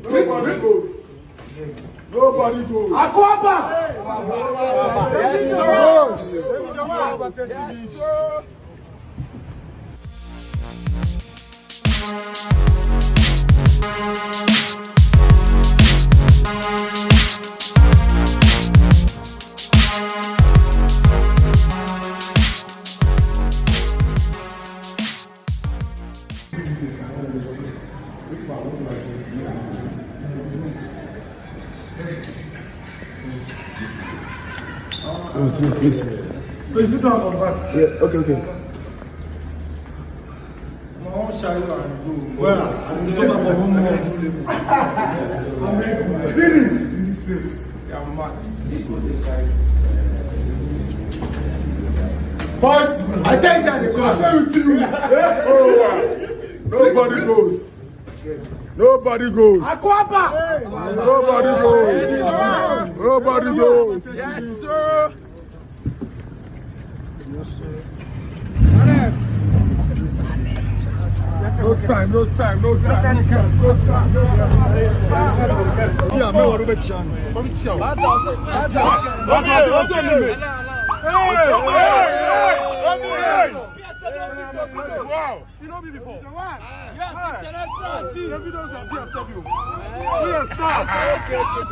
Nobody goes. Nobody goes. Akwaba! Yes, sir. Please. Please, you don't come back. Yeah, okay. Well, I'm so for 1 month. Finish in this place. Yeah, I'm mad. But I tell you, nobody goes. Nobody goes. Akwaba! Nobody goes. Nobody goes. Yes, sir. No time. Yeah, me want to bet you. Wow. You know me before? Yes, international.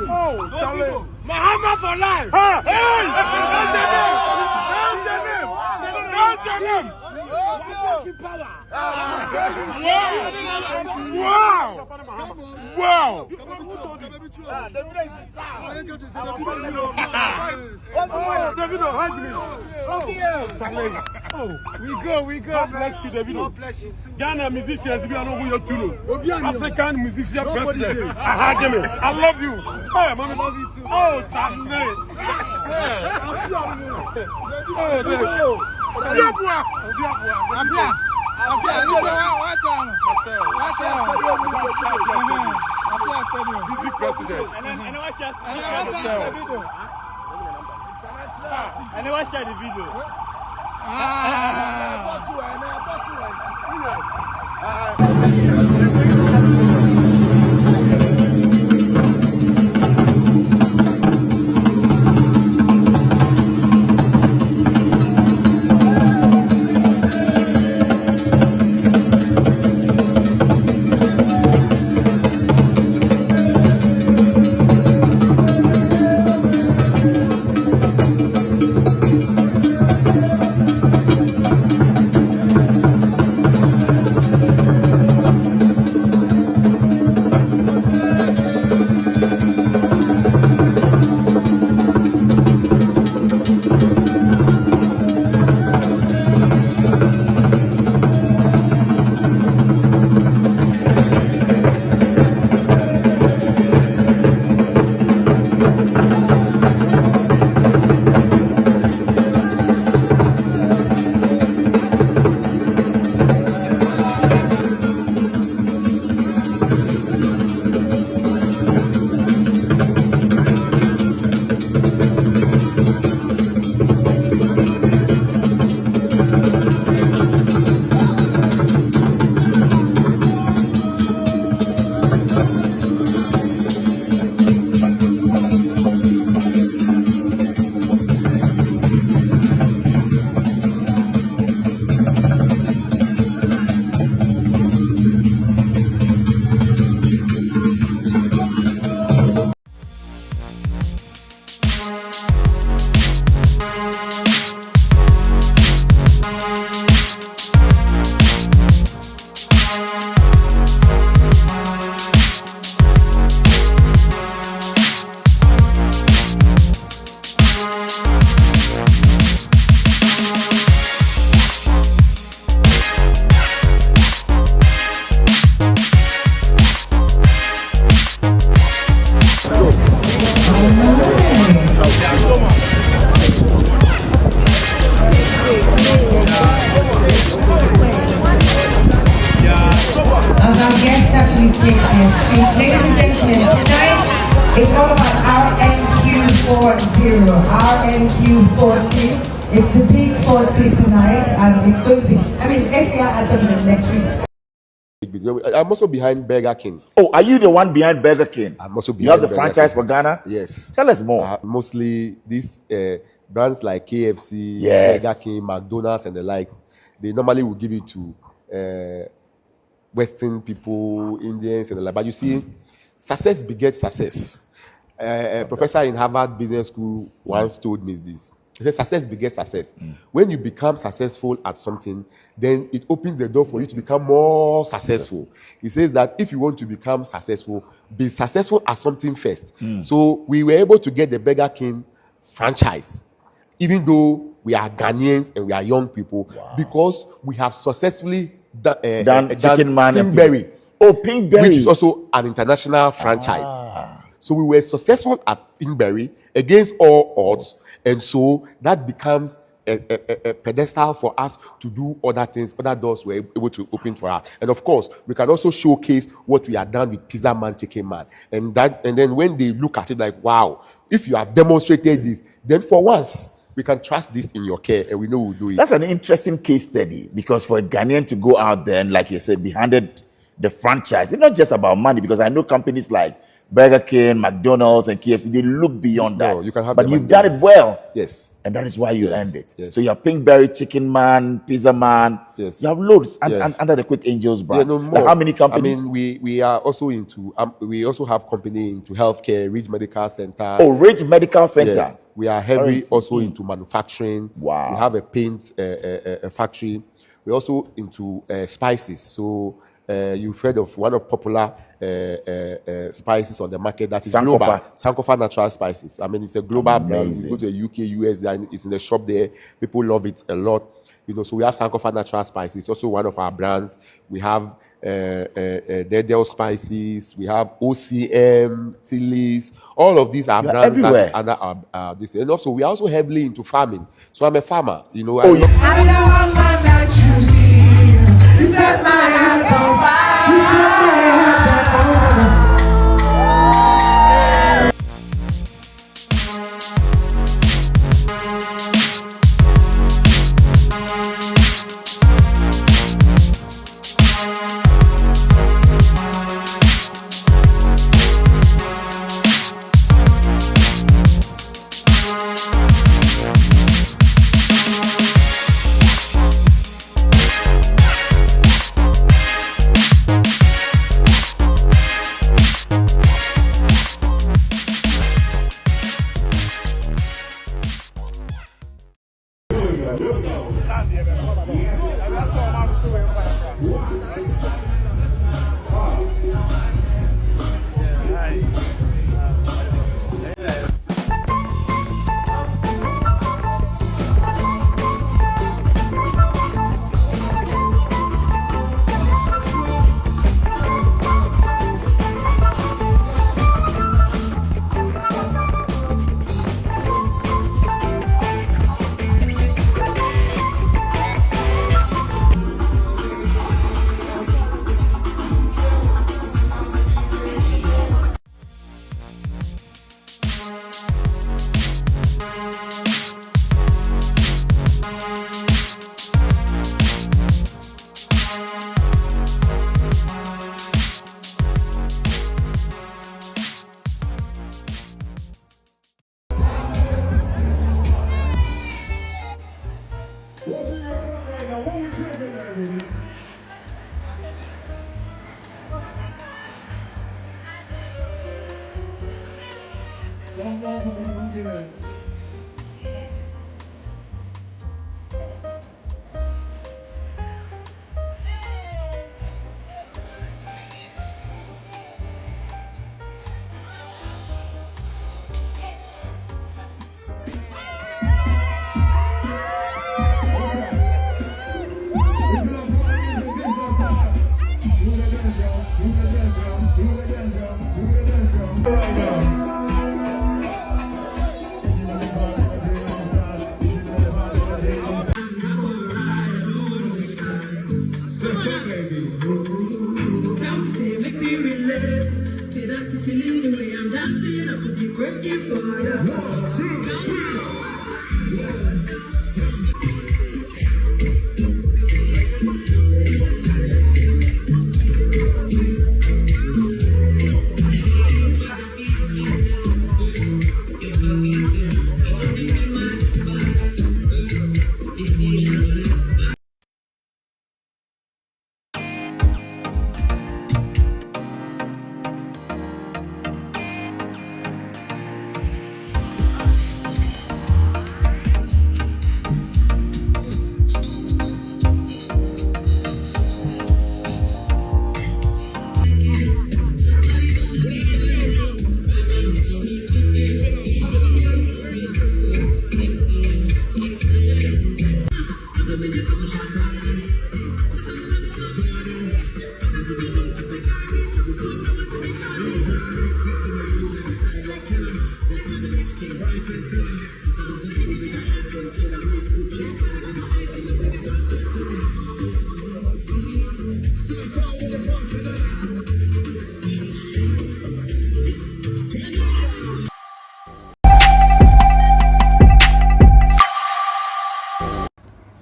Oh, Charlie. Muhammad for life. Hey! That's the name. Wow! Davido, hug me. We go. God bless you, Davido. God bless you too. Ghana musicians, we are not who you're to. African musician president. I love you. Hey, man, I love you too. Oh, Charlie. Oh, Davido. Busy president. I never shared the video. Ladies and gentlemen, tonight is all about RNQ40. RNQ40. It's the big 40 tonight, and it's going to be, I mean, FBR had such an electric. I'm also behind Burger King. Oh, are you the one behind Burger King? I'm also behind. You have the Burger franchise King. for Ghana? Yes. Tell us more. Mostly these brands like KFC, yes, Burger King, McDonald's, and the like. They normally will give it to Western people, Indians, and the like. But you see, success begets success. A professor in Harvard Business School once told me this. He said, success begets success. When you become successful at something, then it opens the door for you to become more successful. He says that if you want to become successful, be successful at something first. So we were able to get the Burger King franchise, even though we are Ghanaians and we are young people, because we have successfully done Chicken Man and Pinkberry. Oh, Pinkberry, which is also an international franchise. So we were successful at Pinkberry against all odds, and so that becomes a pedestal for us to do other things. Other doors were able to open for us, and of course, we can also showcase what we have done with Pizza Man, Chicken Man, and then when they look at it, like, wow, if you have demonstrated this, then for once we can trust this in your care, and we know we'll do it. That's an interesting case study, because for a Ghanaian to go out there and, like you said, be handed the franchise, it's not just about money, because I know companies like Burger King, McDonald's, and KFC, they look beyond that. You can have, but you've done it well. Yes. And that is why you earned it. Yes. So you have Pinkberry, Chicken Man, Pizza Man. Yes. You have loads and under the Quick Angels brand. Yeah, no, like how many companies? I mean, we are also into, we also have company into healthcare, Ridge Medical Center. Oh, Ridge Medical Center. Yes. We are heavy also into manufacturing. Wow. We have a paint factory. We're also into spices. So you've heard of one of popular spices on the market that is Sankofa. global. Sankofa Natural Spices. I mean, it's a global brand. You go to the UK, US, and it's in the shop there. People love it a lot. You know, so we have Sankofa Natural Spices. It's also one of our brands. We have Dedel Spices. We have OCM, Tilly's. All of these are brands everywhere. that under our this. And also, we are also heavily into farming. So I'm a farmer. You know. Oh, yeah. I don't want my that you see. You set my heart on fire. You set my heart on fire.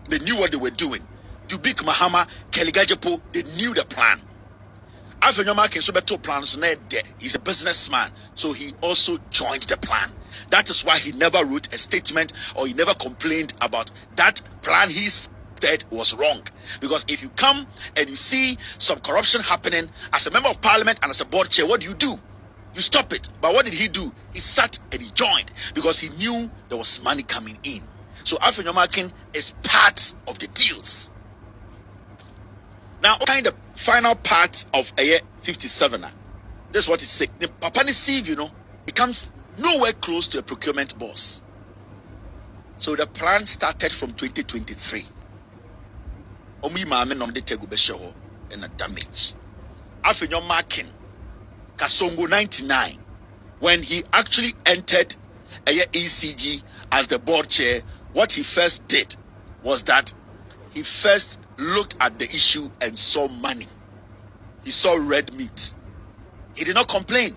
They knew what they were doing. Dubik Mahama, Keligajapo, they knew the plan. Afenyo-Markins Sobeto plans there. He's a businessman, so he also joined the plan. That is why he never wrote a statement or he never complained about that plan he said was wrong. Because if you come and you see some corruption happening as a member of parliament and as a board chair, what do? You stop it. But what did he do? He sat and he joined because he knew there was money coming in. So Afenyo-Markins is part of the deals. Now, kind of final part of a year 57. This is what it says. The Papani Sieve, becomes nowhere close to a procurement boss. So the plan started from 2023. Omi Mame nom de Tego Besheho and a damage. Afenyo-Markins, Kasongo 99, when he actually entered a ECG as the board chair, what he first did was that he first looked at the issue and saw money. He saw red meat. He did not complain.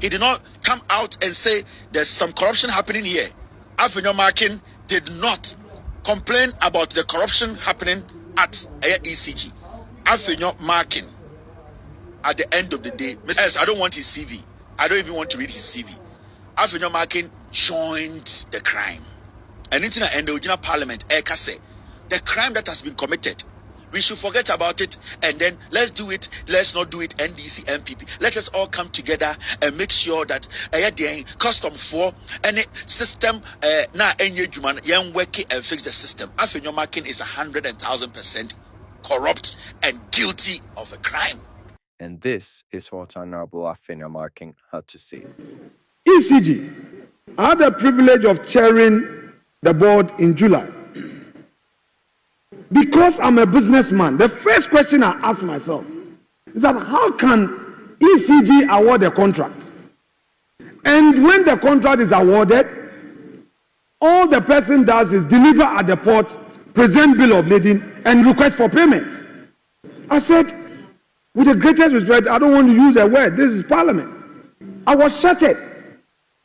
He did not come out and say there's some corruption happening here. Afenyo-Markins did not complain about the corruption happening at ECG. Afenyo-Markins, at the end of the day, I don't want his CV. I don't even want to read his CV. Afenyo-Markins joined the crime. And in the original parliament, say, the crime that has been committed, we should forget about it and then let's do it, let's not do it, NDC, MPP. Let us all come together and make sure that custom for any system na young working and fix the system. Afenyo-Markins is 100,000% corrupt and guilty of a crime. And this is what Honorable Afenyo-Markins had to say. ECG, I had the privilege of chairing the board in July. Because I'm a businessman, the first question I ask myself is that how can ECG award a contract? And when the contract is awarded, all the person does is deliver at the port, present bill of lading, and request for payment. I said, with the greatest respect, I don't want to use a word. This is parliament. I was shattered.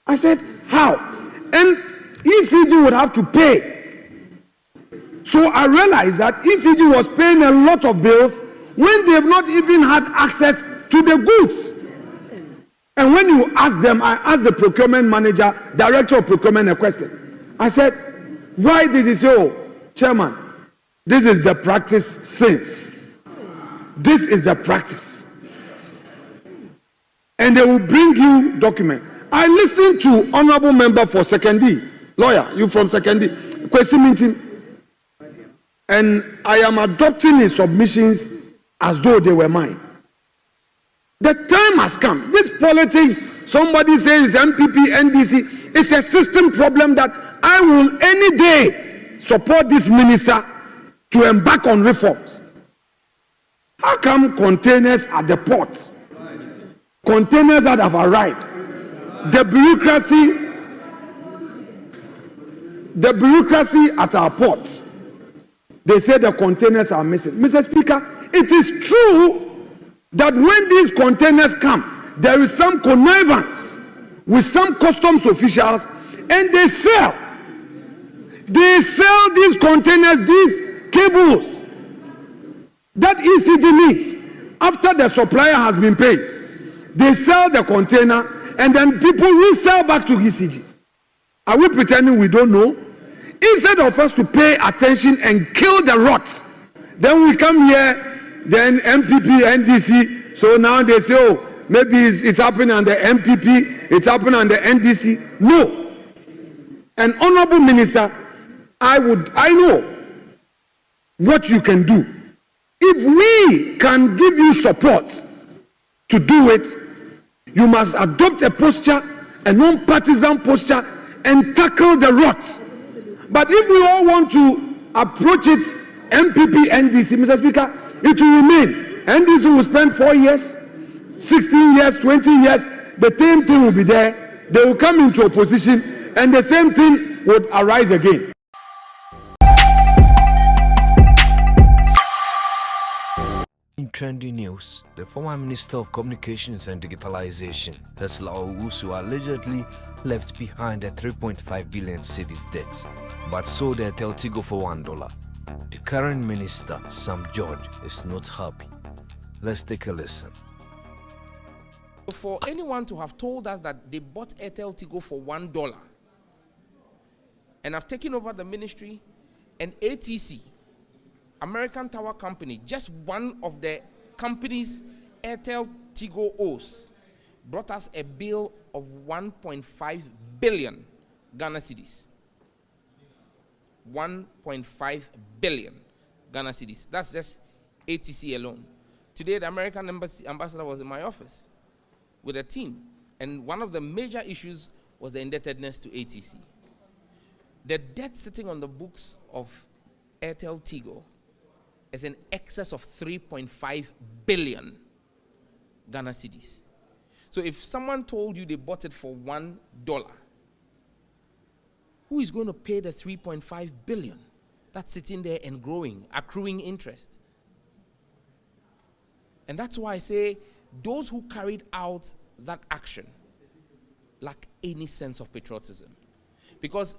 I said, how? And ECG would have to pay. So I realized that ECG was paying a lot of bills when they have not even had access to the goods. And when you ask them, I asked the procurement manager, director of procurement, a question. I said, why did he say, oh, chairman, this is the practice since. This is the practice. And they will bring you document. I listened to honorable member for Secondary, lawyer, you from Secondary, question meeting. And I am adopting his submissions as though they were mine. The time has come. This politics, somebody says MPP, NDC, it's a system problem that I will any day support this minister to embark on reforms. How come containers at the ports, containers that have arrived, the bureaucracy at our ports, they say the containers are missing. Mr. Speaker, it is true that when these containers come, there is some connivance with some customs officials and they sell these containers, these cables that ECG needs after the supplier has been paid. They sell the container and then people will sell back to ECG. Are we pretending we don't know? Instead of us to pay attention and kill the rots, then we come here, then MPP, NDC, so now they say, oh, maybe it's happening on the MPP, it's happening on the NDC. No. An honorable minister, I know what you can do. If we can give you support to do it, you must adopt a posture, a non-partisan posture, and tackle the rots. But if we all want to approach it, MPP, NDC, Mr. Speaker, it will remain. NDC will spend 4 years, 16 years, 20 years, the same thing will be there. They will come into opposition and the same thing would arise again. In trending news, the former Minister of Communications and Digitalization, Ofosu, allegedly left behind a 3.5 billion cedis debt, but sold AirtelTigo for $1. The current minister, Sam George, is not happy. Let's take a listen. For anyone to have told us that they bought AirtelTigo for $1 and have taken over the ministry, and ATC, American Tower Company, just one of the companies AirtelTigo owes, brought us a bill of 1.5 billion Ghana cedis. 1.5 billion Ghana cedis. That's just ATC alone. Today, the American ambassador was in my office with a team, and one of the major issues was the indebtedness to ATC. The debt sitting on the books of AirtelTigo is in excess of 3.5 billion Ghana cedis. So if someone told you they bought it for $1, who is going to pay the 3.5 billion that's sitting there and growing, accruing interest? And that's why I say those who carried out that action lack any sense of patriotism. Because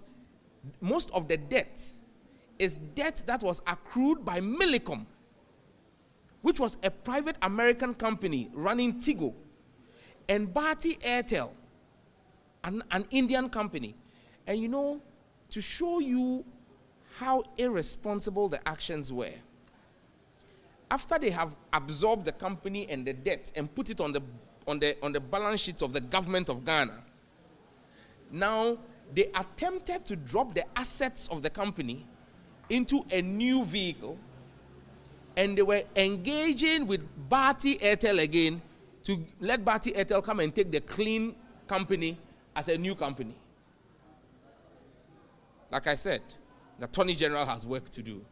most of the debt is debt that was accrued by Millicom, which was a private American company running Tigo, and Bharti Airtel, an Indian company. And you know, to show you how irresponsible the actions were, after they have absorbed the company and the debt and put it on the balance sheets of the government of Ghana, now they attempted to drop the assets of the company into a new vehicle, and they were engaging with Bharti Airtel again to let Bharti Airtel come and take the clean company as a new company. Like I said, the Attorney General has work to do.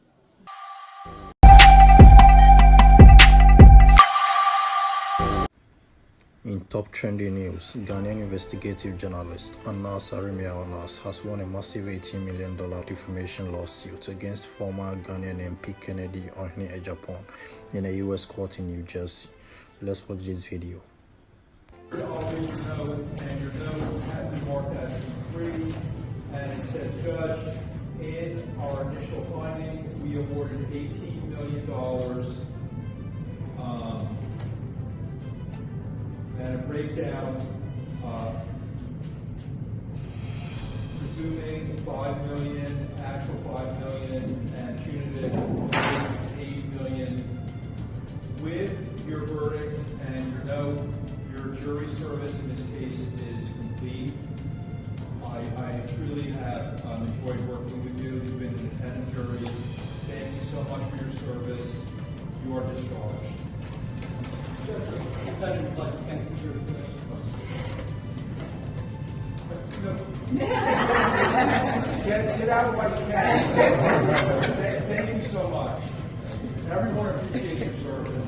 In top trending news, Ghanaian investigative journalist Nii-Armah has won a massive $18 million defamation lawsuit against former Ghanaian MP Kennedy Agyapong in a U.S. court in New Jersey. Let's watch this video. You always know, and your note has been marked as free, and it says, Judge, in our initial finding, we awarded $18 million and a breakdown, presuming $5 million, actual $5 million, and punitive $8 million. With your verdict and your note, your jury service in this case is complete. I truly have enjoyed working with you. You've been an independent jury. Thank you so much for your service. You are discharged. Get out of what you can. Thank you so much. Everyone appreciates your service.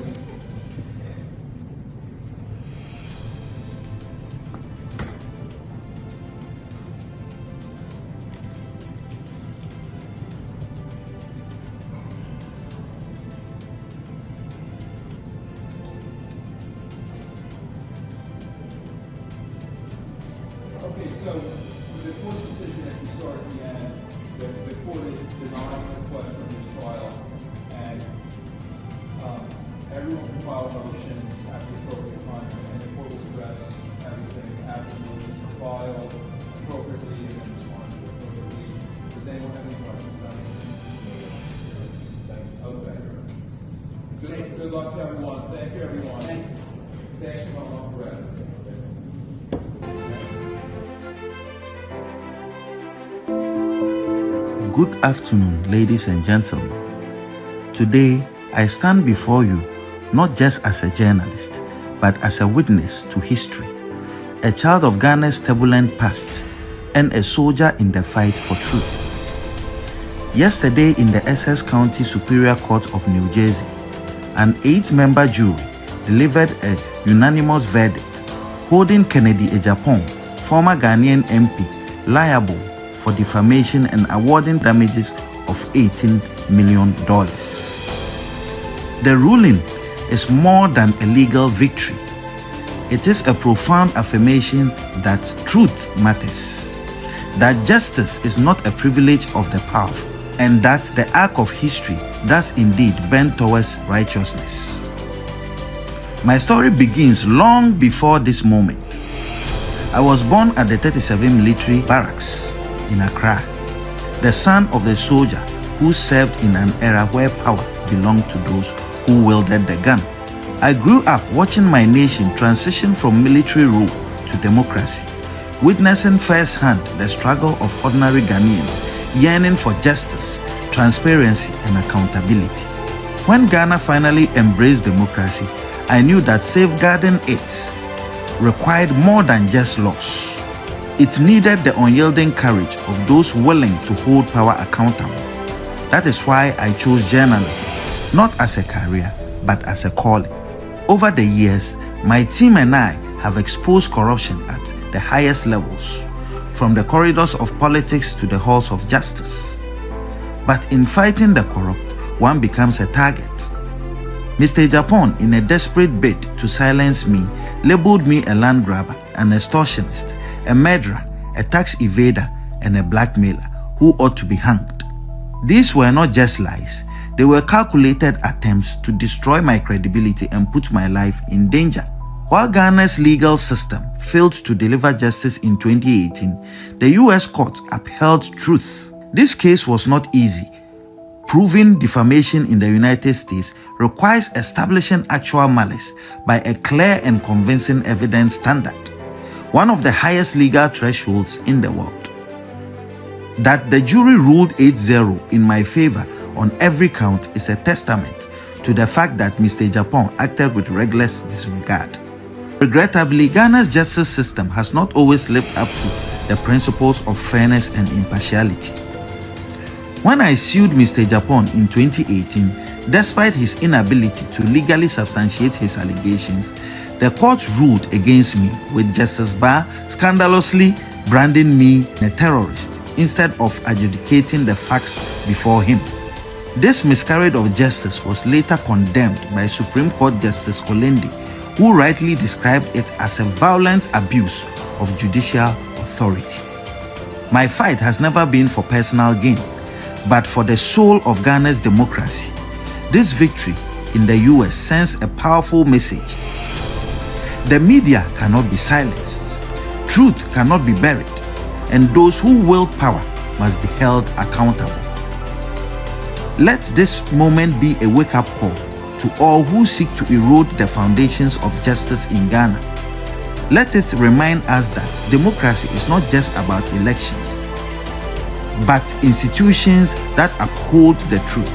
Okay, so the court's decision, as we start at the end, the court is denying the request for this trial, and everyone can file motions at the appropriate time, and the court will address everything after the motions are filed appropriately and then respond to it appropriately. Does anyone have any questions about it? Okay. Good luck to everyone. Thank you, everyone. Thanks for coming on, Brett. Good afternoon, ladies and gentlemen. Today, I stand before you not just as a journalist, but as a witness to history, a child of Ghana's turbulent past, and a soldier in the fight for truth. Yesterday, in the Essex County Superior Court of New Jersey, an 8-member jury delivered a unanimous verdict holding Kennedy Agyapong, former Ghanaian MP, liable for defamation and awarding damages of $18 million. The ruling is more than a legal victory. It is a profound affirmation that truth matters, that justice is not a privilege of the powerful, and that the arc of history does indeed bend towards righteousness. My story begins long before this moment. I was born at the 37 Military Barracks in Accra, the son of the soldier who served in an era where power belonged to those who wielded the gun. I grew up watching my nation transition from military rule to democracy, witnessing firsthand the struggle of ordinary Ghanaians yearning for justice, transparency, and accountability. When Ghana finally embraced democracy, I knew that safeguarding it required more than just laws. It needed the unyielding courage of those willing to hold power accountable. That is why I chose journalism, not as a career, but as a calling. Over the years, my team and I have exposed corruption at the highest levels, from the corridors of politics to the halls of justice. But in fighting the corrupt, one becomes a target. Mr. Agyapong, in a desperate bid to silence me, labeled me a land grabber, an extortionist, a murderer, a tax evader, and a blackmailer who ought to be hanged. These were not just lies. They were calculated attempts to destroy my credibility and put my life in danger. While Ghana's legal system failed to deliver justice in 2018, the US court upheld truth. This case was not easy. Proving defamation in the United States requires establishing actual malice by a clear and convincing evidence standard, one of the highest legal thresholds in the world. That the jury ruled 8-0 in my favor on every count is a testament to the fact that Mr. Agyapong acted with reckless disregard. Regrettably, Ghana's justice system has not always lived up to the principles of fairness and impartiality. When I sued Mr. Agyapong in 2018, despite his inability to legally substantiate his allegations, the court ruled against me, with Justice Barr scandalously branding me a terrorist instead of adjudicating the facts before him. This miscarriage of justice was later condemned by Supreme Court Justice Kolende, who rightly described it as a violent abuse of judicial authority. My fight has never been for personal gain, but for the soul of Ghana's democracy. This victory in the US sends a powerful message. The media cannot be silenced, truth cannot be buried, and those who wield power must be held accountable. Let this moment be a wake-up call to all who seek to erode the foundations of justice in Ghana. Let it remind us that democracy is not just about elections, but institutions that uphold the truth,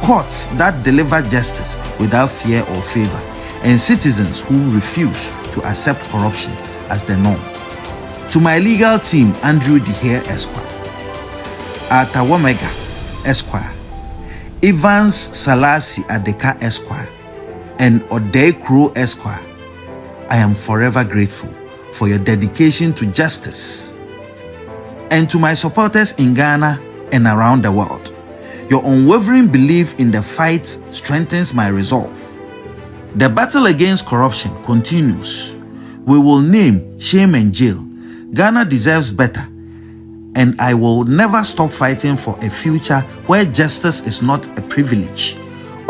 courts that deliver justice without fear or favor, and citizens who refuse to accept corruption as the norm. To my legal team, Andrew Dehere Esquire, Arthur Womega Esquire, Evans Salasi Adeka Esquire, and Odei Crow Esquire, I am forever grateful for your dedication to justice. And to my supporters in Ghana and around the world, your unwavering belief in the fight strengthens my resolve. The battle against corruption continues. We will name, shame, and jail. Ghana deserves better. And I will never stop fighting for a future where justice is not a privilege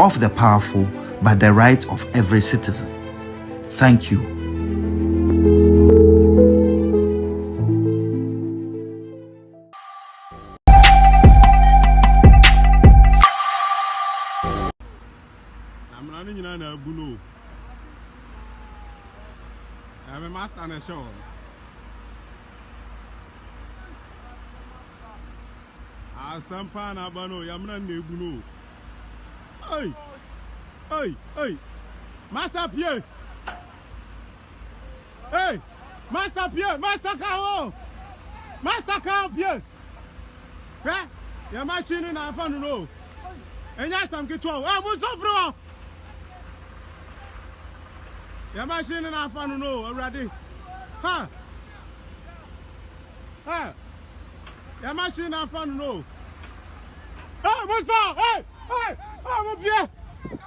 of the powerful, but the right of every citizen. Thank you. I'm a master and a show. Asampa na bano yamna nebuno. Hey, hey, hey, Master Pierre. Hey, Master Pierre, Master Kao, Master Kao Pierre. Hey, your machine in Afenyo no. Enya sam kitwa. Ah, muso bro. Your machine in Afenyo no already. Ha. Hey! Your machine and fan no. Hey, Musa! Hey! Hey! Oh, mon pied!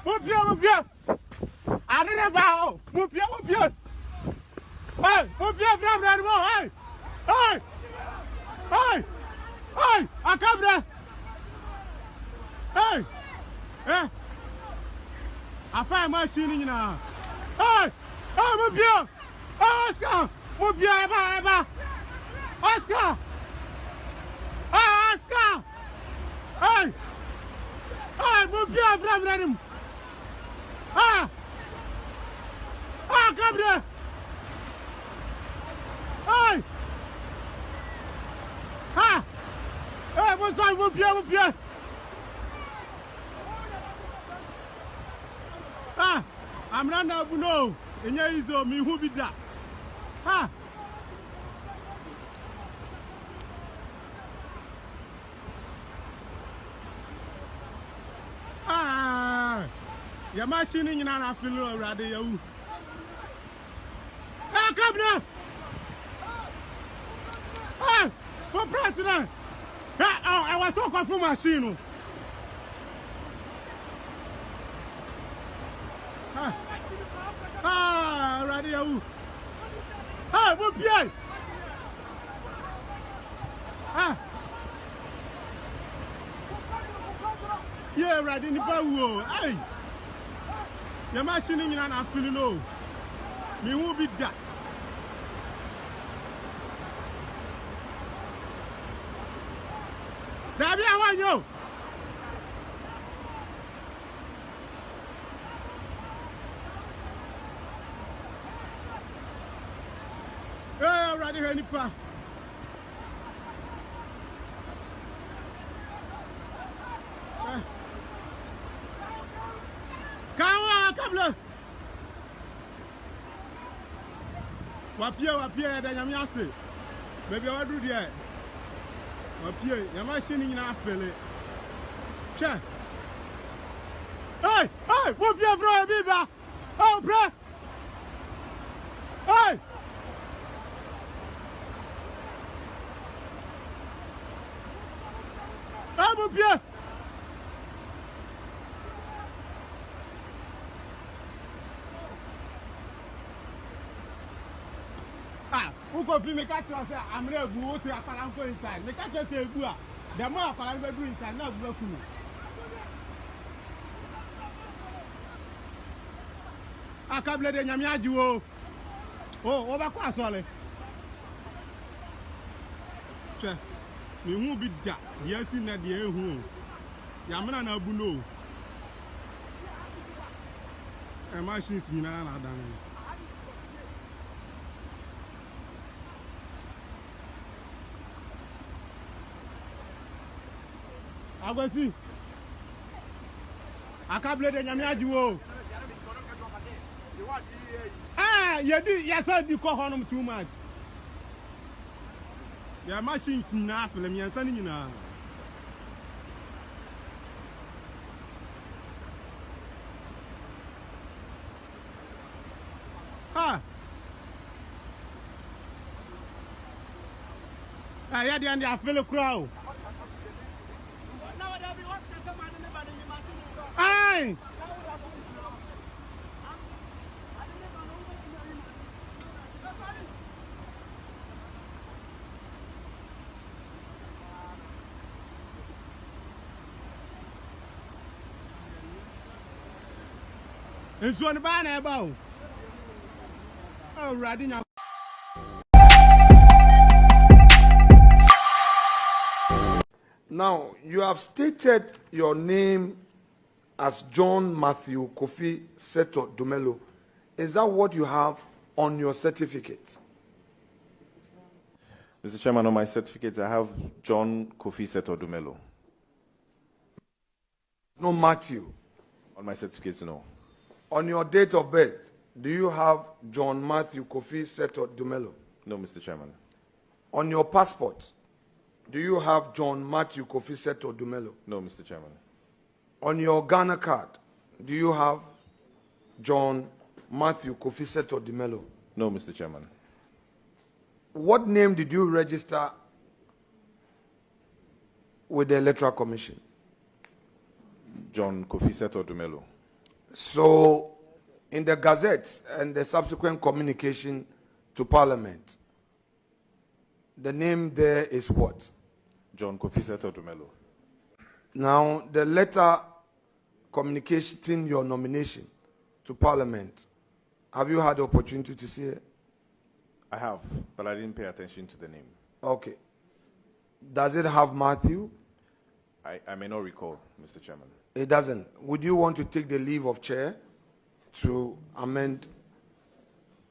Mon pied, mon pied! Allez, là-bas! Mon pied, mon pied! Hey! Mon pied, frère, hey! Hey! Hey! Hey! À cabre! Hey! Hey! Afin machine, là! Hey! Hey, mon pied! Hey, Oscar! Mon pied, là-bas! Oscar! Hey, Oscar! Hey! Hey, mon pied, frère! Ah! Ah, cabre! Hey! Ah! Hey, mon sang, mon pied, mon pied! Ah! I'm not now, no. And here is me who be that. Ah! Ah! Your machine in an feel already. Ah, come now! Ah! For president! Ah, I was talking for machine. Ah! Ah, already. Ah, mon pied! Ah! Yeah, right in the power. Hey! Your machine in an feel no. Me who be that. Dabi, I want you. Hey, already ready, pa. Come Wapie, then I'm yasi. Maybe I do there. Wapie, your machine in a fele. Check. Hey, hey, Wapie, bro, Biba. Oh, bro. Hey. Hey, Wapie. Uko fi me catch us I'm ready to go to Akalanko inside. Me catch us e bu a. The more Akalanko do inside na bu ku. Akable de nyame agi o. Oh, o ba kwa asole. Che. Me hu bi da. Ye si na de ehu. Ya mena na bu no. E machines nyina na dan. Agwesi. Akable de nyame agi wo. Ah, you said you call him too much. Your machines na film yan sani nyina. Ah. Ah, yeah, the and I feel a crowd. Aye. It's one banner about. Oh, riding out. Now, you have stated your name as John Matthew Kofi Seto Dumelo. Is that what you have on your certificate? Mr. Chairman, on my certificate, I have John Kofi Seto Dumelo. No Matthew? On my certificate, no. On your date of birth, do you have John Matthew Kofi Seto Dumelo? No, Mr. Chairman. On your passport, do you have John Matthew Kofi Seto Dumelo? No, Mr. Chairman. On your Ghana card, do you have John Matthew Kofi Seto Dumelo? No, Mr. Chairman. What name did you register with the Electoral Commission? John Kofi Seto Dumelo. So, in the Gazette and the subsequent communication to Parliament, the name there is what? John Kofi Seto Dumelo. Now, the letter communicating your nomination to Parliament, have you had the opportunity to see it? I have, but I didn't pay attention to the name. Okay. Does it have Matthew? I may not recall, Mr. Chairman. It doesn't. Would you want to take the leave of chair to amend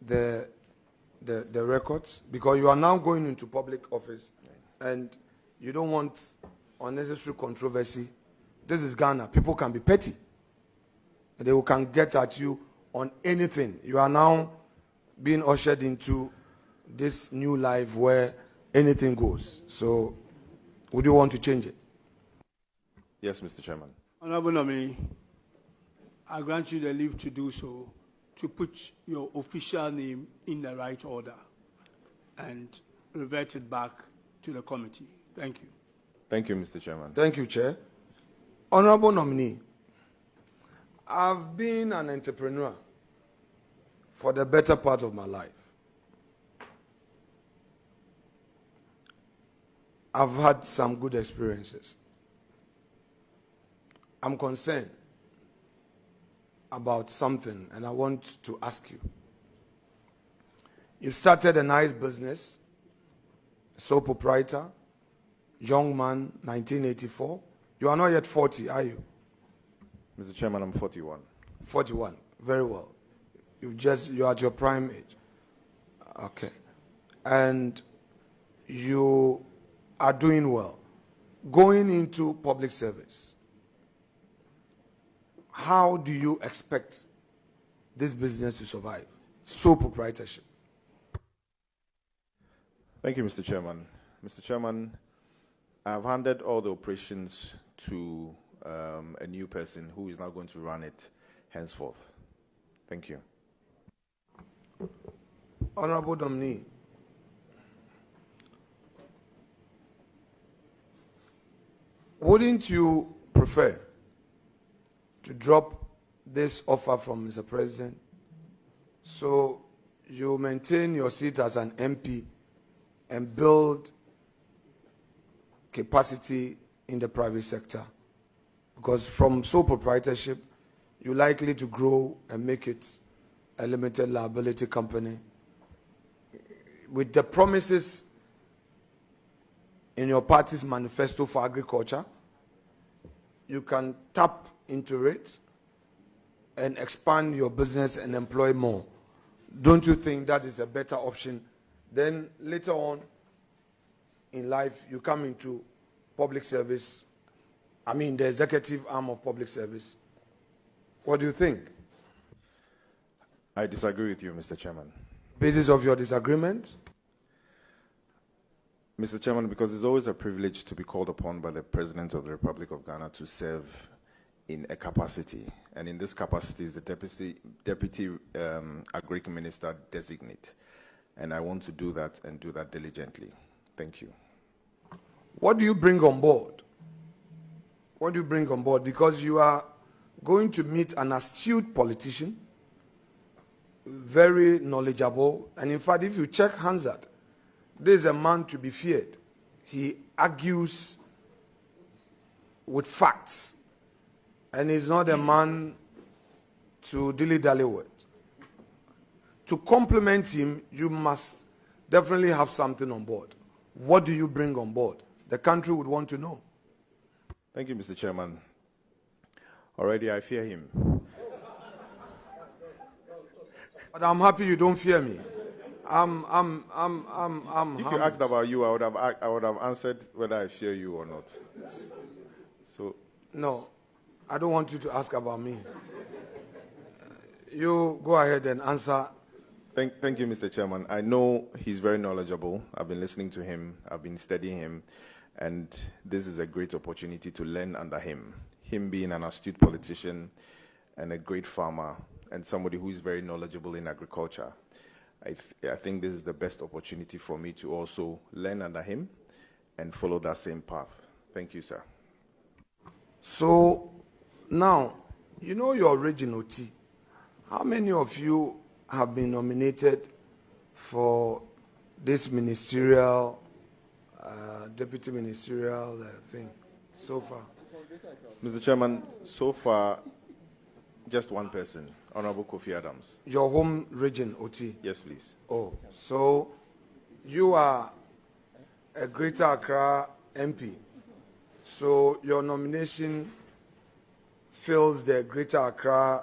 the records? Because you are now going into public office and you don't want unnecessary controversy. This is Ghana. People can be petty. They can get at you on anything. You are now being ushered into this new life where anything goes. So, would you want to change it? Yes, Mr. Chairman. Honorable nominee, I grant you the leave to do so, to put your official name in the right order and revert it back to the committee. Thank you. Thank you, Mr. Chairman. Thank you, Chair. Honorable nominee, I've been an entrepreneur for the better part of my life. I've had some good experiences. I'm concerned about something and I want to ask you. You started a nice business, sole proprietor, young man, 1984. You are not yet 40, are you? Mr. Chairman, I'm 41. 41, very well. You are at your prime age. Okay. And you are doing well. Going into public service, how do you expect this business to survive? Sole proprietorship. Thank you, Mr. Chairman. Mr. Chairman, I've handed all the operations to a new person who is now going to run it henceforth. Thank you. Honorable nominee, wouldn't you prefer to drop this offer from Mr. President so you maintain your seat as an MP and build capacity in the private sector? Because from sole proprietorship, you're likely to grow and make it a limited liability company. With the promises in your party's manifesto for agriculture, you can tap into it and expand your business and employ more. Don't you think that is a better option? Then later on in life, you come into public service, the executive arm of public service. What do you think? I disagree with you, Mr. Chairman. Basis of your disagreement? Mr. Chairman, because it's always a privilege to be called upon by the President of the Republic of Ghana to serve in a capacity, and in this capacity is the Deputy Agric Minister designate, and I want to do that and do that diligently. Thank you. What do you bring on board? What do you bring on board? Because you are going to meet an astute politician, very knowledgeable, and in fact, if you check Hansard, this is a man to be feared. He argues with facts, and he's not a man to dilly-dally with. To complement him, you must definitely have something on board. What do you bring on board? The country would want to know. Thank you, Mr. Chairman. Already I fear him. But I'm happy you don't fear me. If you asked about you, I would have answered whether I fear you or not. So no, I don't want you to ask about me. You go ahead and answer. Thank you, Mr. Chairman. I know he's very knowledgeable. I've been listening to him. I've been studying him. And this is a great opportunity to learn under him. Him being an astute politician and a great farmer and somebody who is very knowledgeable in agriculture. I think this is the best opportunity for me to also learn under him and follow that same path. Thank you, sir. So, now, you know your region, OT. How many of you have been nominated for this ministerial, deputy ministerial thing so far? Mr. Chairman, so far, just one person, Honorable Kofi Adams. Your home region, OT? Yes, please. Oh, so you are a Greater Accra MP. So your nomination fills the Greater Accra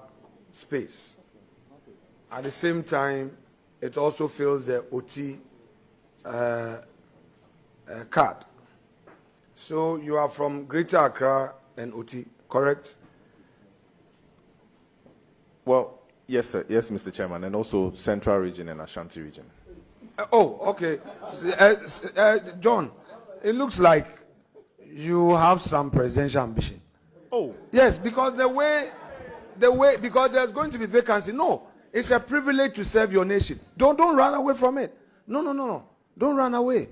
space. At the same time, it also fills the OT card. So you are from Greater Accra and OT, correct? Well, yes, sir. Yes, Mr. Chairman, and also Central Region and Ashanti Region. Oh, okay. John, it looks like you have some presidential ambition. Oh. Yes, because because there's going to be vacancy. No, it's a privilege to serve your nation. Don't run away from it. No. Don't run away.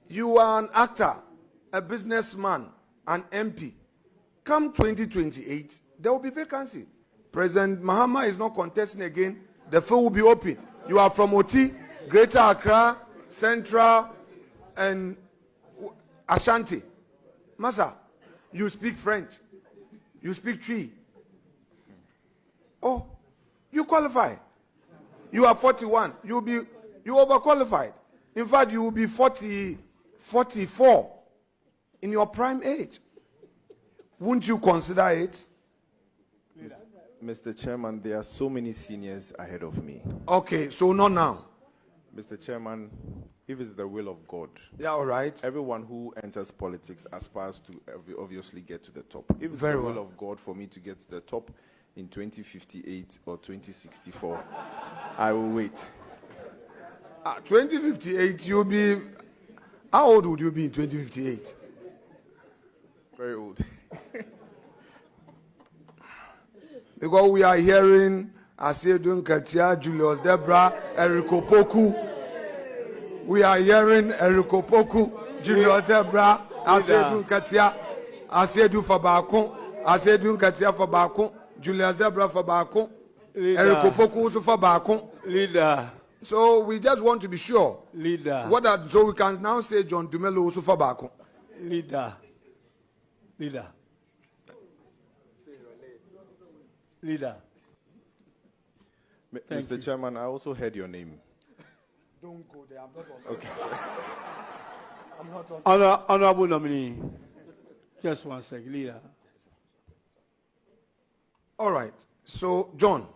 You are an actor, a businessman, an MP. Come 2028, there will be vacancy. President Mahama is not contesting again. The field will be open. You are from OT, Greater Accra, Central, and Ashanti. Masa, you speak French. You speak Twi. Oh, you qualify. You are 41. You overqualified. In fact, you will be 44 in your prime age. Wouldn't you consider it? Mr. Chairman, there are so many seniors ahead of me. Okay, so not now. Mr. Chairman, if it's the will of God, yeah, all right. Everyone who enters politics aspires to obviously get to the top. If it's Very the will well. of God for me to get to the top in 2058 or 2064, I will wait. 2058, you'll be. How old would you be in 2058? Very old. Because we are hearing Asiedu Nketia, Julius Debra, Eriko Poku. We are hearing Eriko Poku, Julius Debra, Asiedu Nketia, Asiedu Fabakon, Asiedu Nketia Fabakon, Julius Debra Fabakon, Eriko Poku also Fabakon. Leader. So we just want to be sure. Leader. So we can now say John Dumelo also Fabakon. Leader. Mr. Chairman, I also heard your name. Don't go there. I'm not on. Okay, sir. I'm not on. Honorable nominee. Just one second, leader. All right. So, John,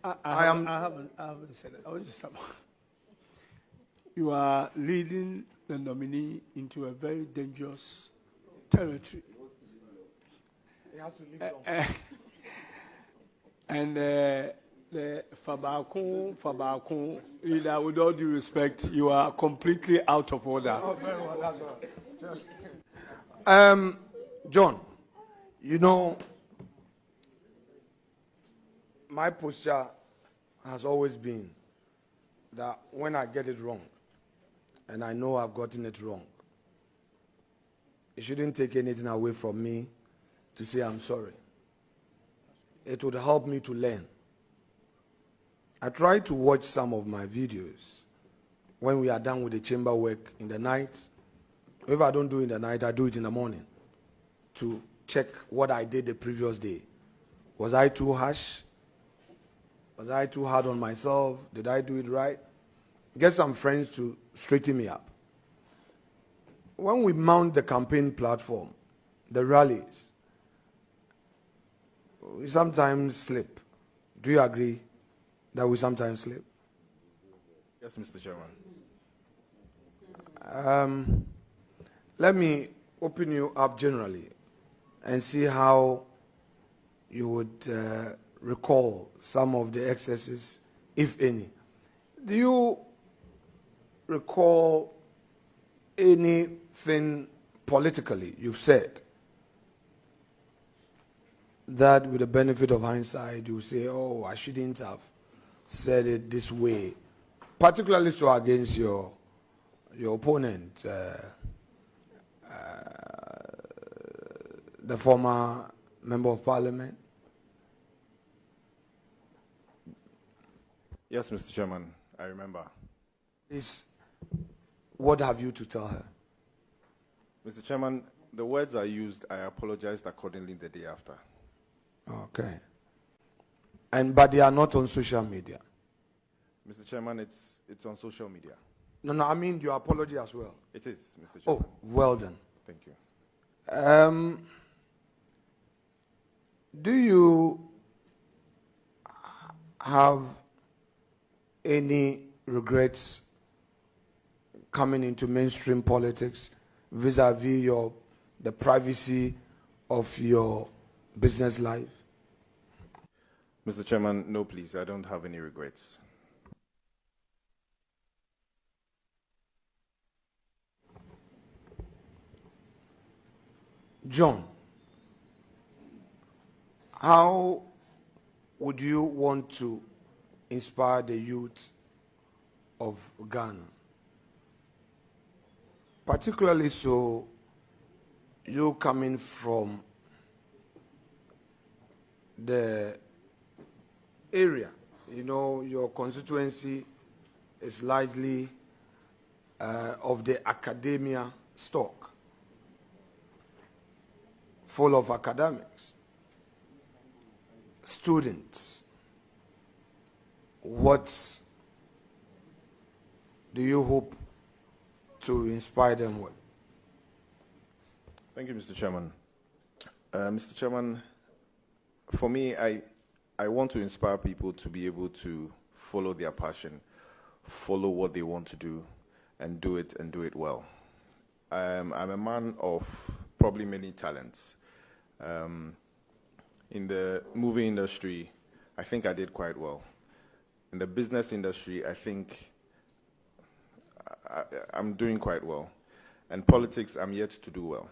I haven't said it. I was just you are leading the nominee into a very dangerous territory. He has to leave and the Fabakon leader, with all due respect, you are completely out of order. Oh, very well, that's all right. John, you know, my posture has always been that when I get it wrong, and I know I've gotten it wrong, it shouldn't take anything away from me to say I'm sorry. It would help me to learn. I try to watch some of my videos when we are done with the chamber work in the night. If I don't do it in the night, I do it in the morning to check what I did the previous day. Was I too harsh? Was I too hard on myself? Did I do it right? Get some friends to straighten me up. When we mount the campaign platform, the rallies, we sometimes slip. Do you agree that we sometimes slip? Yes, Mr. Chairman. Let me open you up generally and see how you would recall some of the excesses, if any. Do you recall anything politically you've said that with the benefit of hindsight you say, oh, I shouldn't have said it this way, particularly so against your opponent, the former member of parliament? Yes, Mr. Chairman, I remember. What have you to tell her? Mr. Chairman, the words I used, I apologized accordingly the day after. Okay. But they are not on social media. Mr. Chairman, it's on social media. No, I mean your apology as well. It is, Mr. Chairman. Oh, well done. Thank you. Do you have any regrets coming into mainstream politics vis-a-vis the privacy of your business life? Mr. Chairman, no, please. I don't have any regrets. John, how would you want to inspire the youth of Ghana? Particularly so, you coming from the area, your constituency is largely of the academia stock, full of academics, students. What do you hope to inspire them with? Thank you, Mr. Chairman. Mr. Chairman, for me, I want to inspire people to be able to follow their passion, follow what they want to do, and do it well. I'm a man of probably many talents. In the movie industry, I think I did quite well. In the business industry, I think I'm doing quite well. And politics, I'm yet to do well.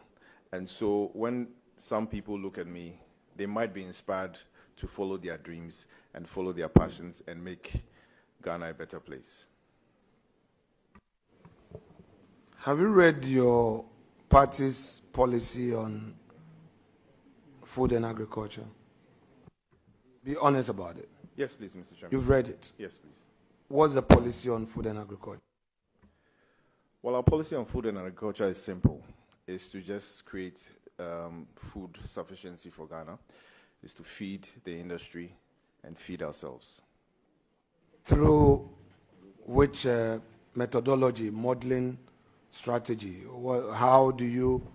And so when some people look at me, they might be inspired to follow their dreams and follow their passions and make Ghana a better place. Have you read your party's policy on food and agriculture? Be honest about it. Yes, please, Mr. Chairman. You've read it? Yes, please. What's the policy on food and agriculture? Well, our policy on food and agriculture is simple. It's to just create food sufficiency for Ghana. It's to feed the industry and feed ourselves. Through which methodology, modeling strategy? How do you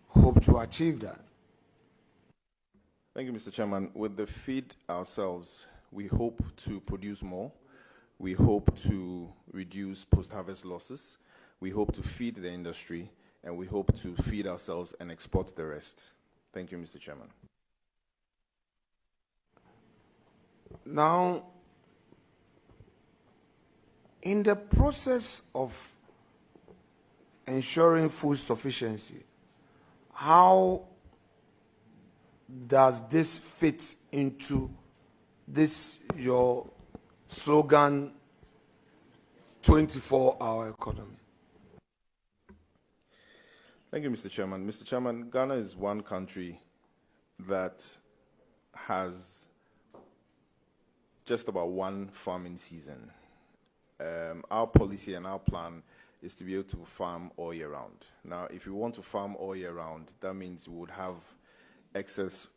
hope to achieve that? Thank you, Mr. Chairman. With the feed ourselves, we hope to produce more. We hope to reduce post-harvest losses. We hope to feed the industry, and we hope to feed ourselves and export the rest. Thank you, Mr. Chairman. Now, in the process of ensuring food sufficiency, how does this fit into this, your slogan, 24-hour economy? Thank you, Mr. Chairman. Mr. Chairman, Ghana is one country that has just about one farming season. Our policy and our plan is to be able to farm all year round. Now, if you want to farm all year round, that means we would have excess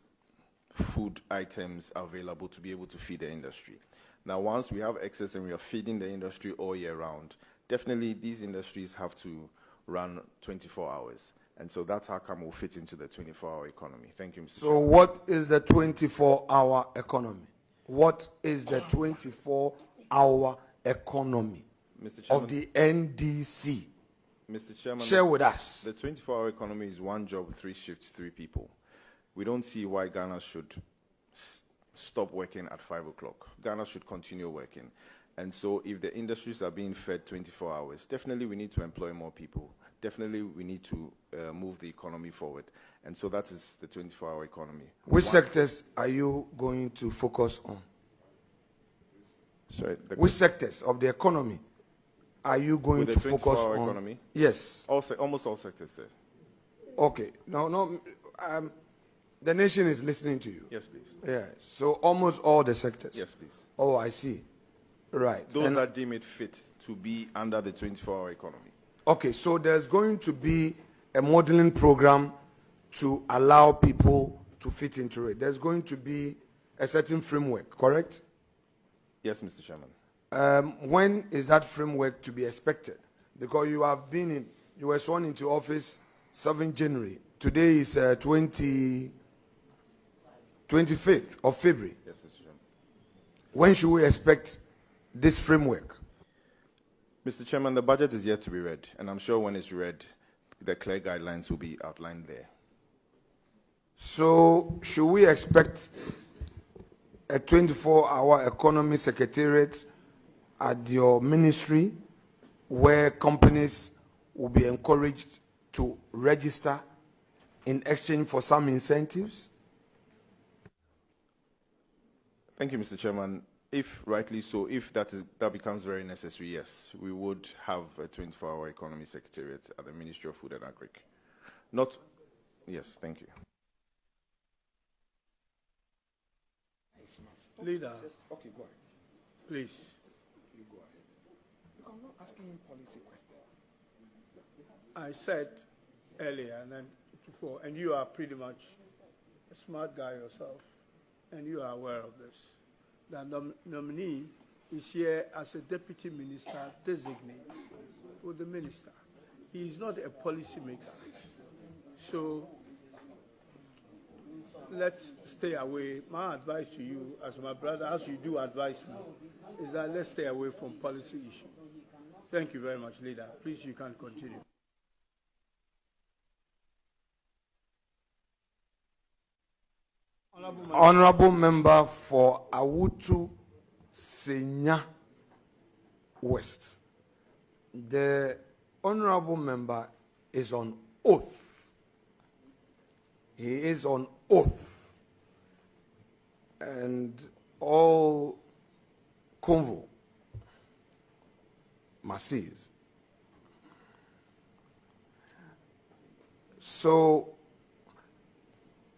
food items available to be able to feed the industry. Now, once we have excess and we are feeding the industry all year round, definitely these industries have to run 24 hours. And so that's how come we'll fit into the 24-hour economy. Thank you, Mr. So what is the 24-hour economy? What is the 24-hour economy of the NDC? Mr. Chairman, share with us. The 24-hour economy is one job, 3 shifts, 3 people. We don't see why Ghana should stop working at 5 o'clock. Ghana should continue working. And so if the industries are being fed 24 hours, definitely we need to employ more people. Definitely we need to move the economy forward. And so that is the 24-hour economy. Which sectors are you going to focus on? Sorry, which sectors of the economy are you going to focus on? Economy? Yes. Almost all sectors, sir. Okay. No. The nation is listening to you. Yes, please. Yeah. So almost all the sectors. Yes, please. Oh, I see. Right. Those And- that deem it fit to be under the 24-hour economy. Okay, so there's going to be a modeling program to allow people to fit into it. There's going to be a certain framework, correct? Yes, Mr. Chairman. When is that framework to be expected? Because you were sworn into office 7 January. Today is 25th of February. Yes, Mr. Chairman. When should we expect this framework? Mr. Chairman, the budget is yet to be read, and I'm sure when it's read, the clear guidelines will be outlined there. So, should we expect a 24-hour economy secretariat at your ministry where companies will be encouraged to register in exchange for some incentives? Thank you, Mr. Chairman. If rightly so, if that becomes very necessary, yes, we would have a 24-hour economy secretariat at the Ministry of Food and Agric. Not, yes, thank you. Leader. Okay, go ahead. Please. You go ahead. I'm not asking him policy questions. I said earlier and then before, and you are pretty much a smart guy yourself, and you are aware of this. The nominee is here as a deputy minister designate for the minister. He is not a policy maker. So let's stay away. My advice to you, as my brother, as you do advise me, is that let's stay away from policy issues. Thank you very much, Leader. Please, you can continue. Honorable member for Awutu Senya West. The honorable member is on oath. He is on oath. And all convo must cease. So,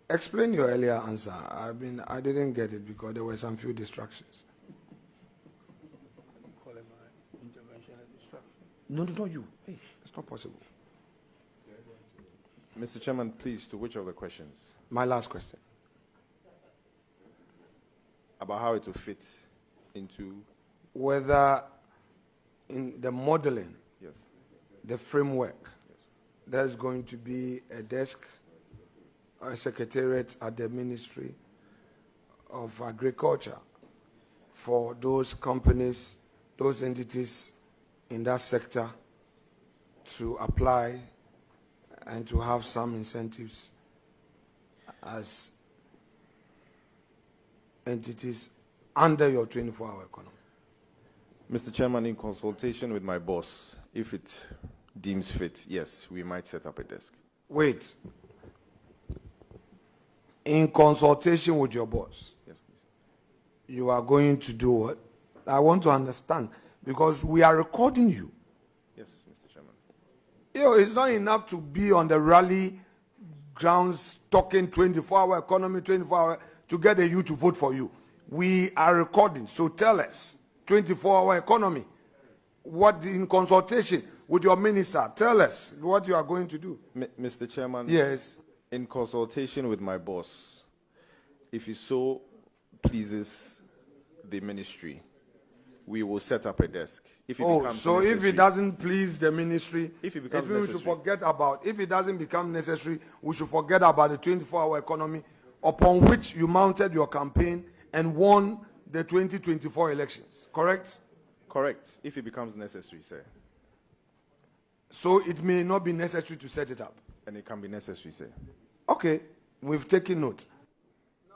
explain your earlier answer. I didn't get it because there were some few distractions. Call it my intervention and distraction. No, you. Hey, it's not possible. Mr. Chairman, please, to which of the questions? My last question. About how it will fit into... Whether in the modeling, yes, the framework, yes, there's going to be a desk or a secretariat at the Ministry of Agriculture for those companies, those entities in that sector to apply and to have some incentives as entities under your 24-hour economy. Mr. Chairman, in consultation with my boss, if it deems fit, yes, we might set up a desk. Wait. In consultation with your boss, yes, please, you are going to do what? I want to understand, because we are recording you. Yes, Mr. Chairman. It's not enough to be on the rally grounds talking 24-hour economy, 24-hour, to get the youth to vote for you. We are recording, so tell us, 24-hour economy, what in consultation with your minister, tell us what you are going to do. Mr. Chairman. Yes. In consultation with my boss, if he so pleases the ministry, we will set up a desk. If it becomes so necessary, if it doesn't please the ministry, if it becomes we necessary, should forget about, if it doesn't become necessary, we should forget about the 24-hour economy upon which you mounted your campaign and won the 2024 elections, correct? Correct, if it becomes necessary, sir. So it may not be necessary to set it up. And it can be necessary, sir. Okay, we've taken note.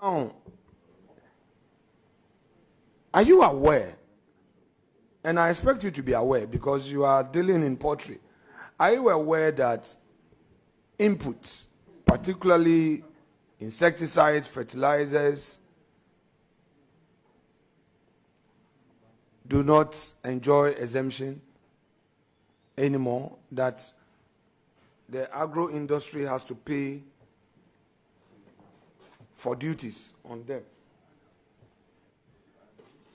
Now, are you aware, and I expect you to be aware because you are dealing in poultry, are you aware that inputs, particularly insecticides, fertilizers, do not enjoy exemption anymore, that the agro industry has to pay for duties on them.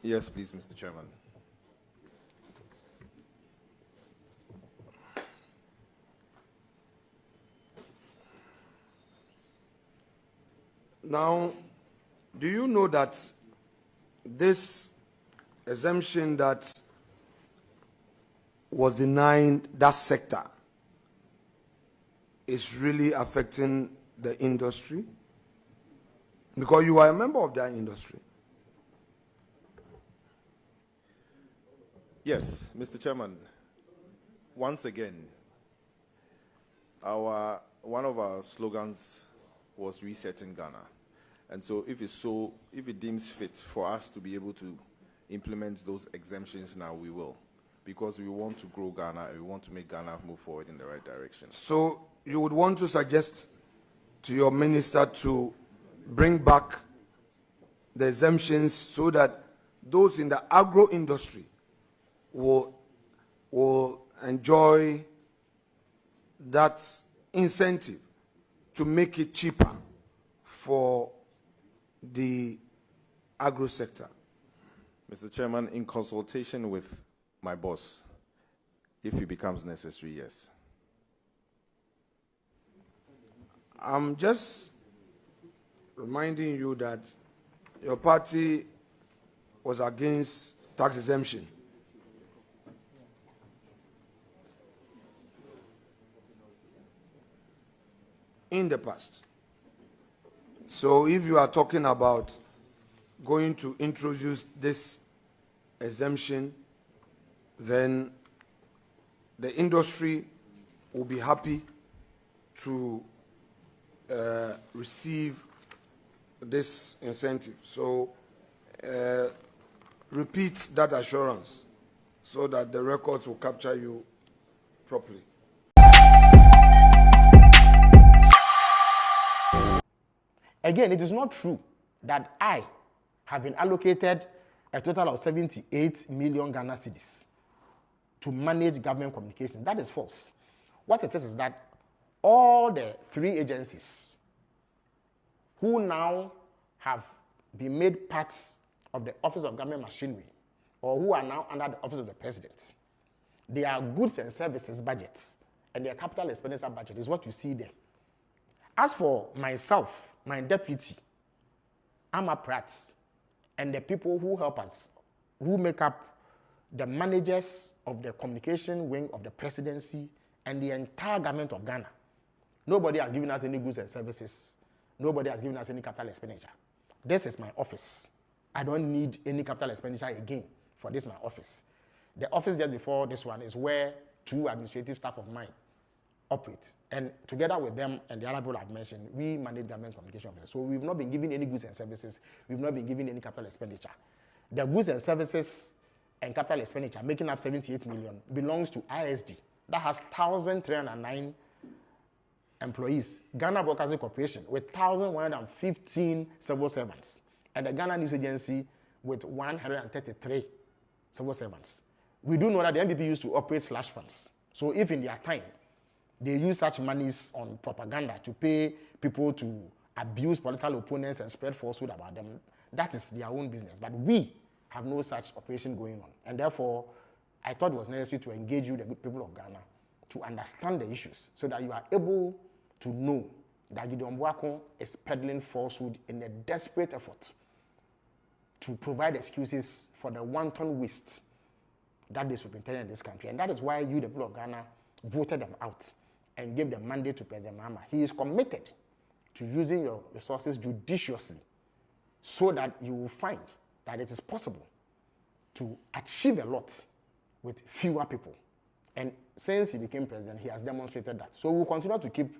Yes, please, Mr. Chairman. Now, do you know that this exemption that was denying that sector is really affecting the industry? Because you are a member of that industry. Yes, Mr. Chairman. Once again, one of our slogans was resetting Ghana. And so if it deems fit for us to be able to implement those exemptions now, we will. Because we want to grow Ghana and we want to make Ghana move forward in the right direction. So you would want to suggest to your minister to bring back the exemptions so that those in the agro industry will enjoy that incentive to make it cheaper for the agro sector. Mr. Chairman, in consultation with my boss, if it becomes necessary, yes. I'm just reminding you that your party was against tax exemption. In the past. So if you are talking about going to introduce this exemption, then the industry will be happy to receive this incentive. So repeat that assurance so that the records will capture you properly. Again, it is not true that I have been allocated a total of 78 million Ghana cedis to manage government communications. That is false. What it is that all the 3 agencies who now have been made parts of the Office of Government Machinery, or who are now under the Office of the President, their goods and services budget and their capital expenditure budget is what you see there. As for myself, my deputy, Amma Pratt, and the people who help us, who make up the managers of the communication wing of the presidency and the entire government of Ghana, nobody has given us any goods and services. Nobody has given us any capital expenditure. This is my office. I don't need any capital expenditure again for this my office. The office just before this one is where 2 administrative staff of mine operate. And together with them and the other people I've mentioned, we manage government communication offices. So we've not been given any goods and services. We've not been given any capital expenditure. The goods and services and capital expenditure, making up 78 million, belongs to ISD. That has 1,309 employees. Ghana Broadcasting Corporation with 1,115 civil servants. And the Ghana News Agency with 133 civil servants. We do know that the NPP used to operate slush funds. So if in their time, they use such monies on propaganda to pay people to abuse political opponents and spread falsehood about them, that is their own business. But we have no such operation going on. And therefore, I thought it was necessary to engage you, the good people of Ghana, to understand the issues so that you are able to know that Gideon Boakon is peddling falsehood in a desperate effort to provide excuses for the wanton waste that they superintendent in this country. And that is why you, the people of Ghana, voted them out and gave the mandate to President Nii-Armah. He is committed to using your resources judiciously so that you will find that it is possible to achieve a lot with fewer people. And since he became president, he has demonstrated that. So we'll continue to keep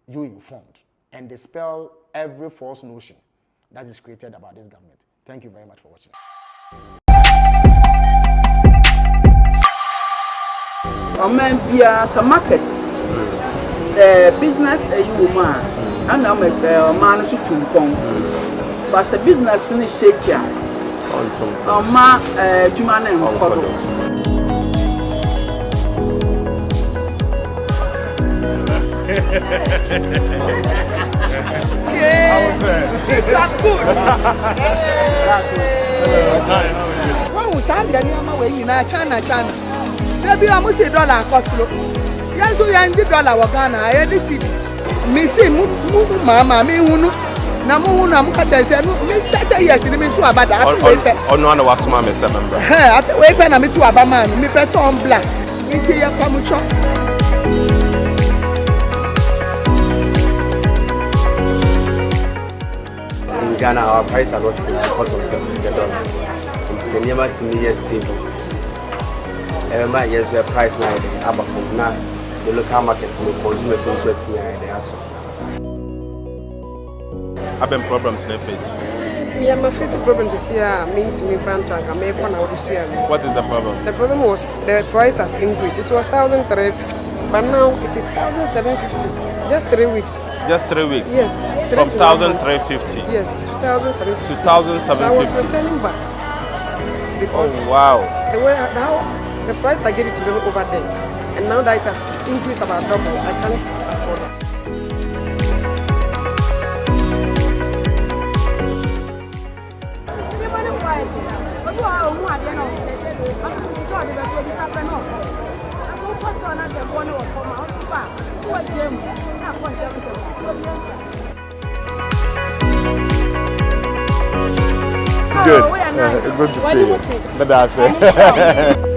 you informed and dispel every false notion that is created about this government. Thank you very much for watching. Bia some markets, business you woman, and I'm a man to Tumpong, but the business in shake ya. Ma Juman and Makola. Yeah. It's good. When we start the Nii-Armah way, you know, China. Maybe I must say dollar cost low. Yes, we are in the dollar of Ghana. I had the city. Me say, mama, me who na mu na mu catch say me 30 years ni me to abada afi we pe onu ana wasoma me 7 bra afi we pe na me to abama me person black nti ye pa mu cho. In Ghana our price are not stable because of the dollar. It's never to me yes stable. Remember yes your price now Agyapong na the local markets no consumers in sweat na they are. I've been problems in the face. Yeah, my face problem this year means me brand tag. I make one out this year. What is the problem? The problem was the price has increased. It was 1,350, but now it is 1,750. Just 3 weeks. Just 3 weeks. Yes. From 1,350. Yes, 2,750. 2,750. So I was returning back because wow. The way now the price I gave it to them over there, and now that it has increased about double, I can't afford it. Good. Good to see you. That's it.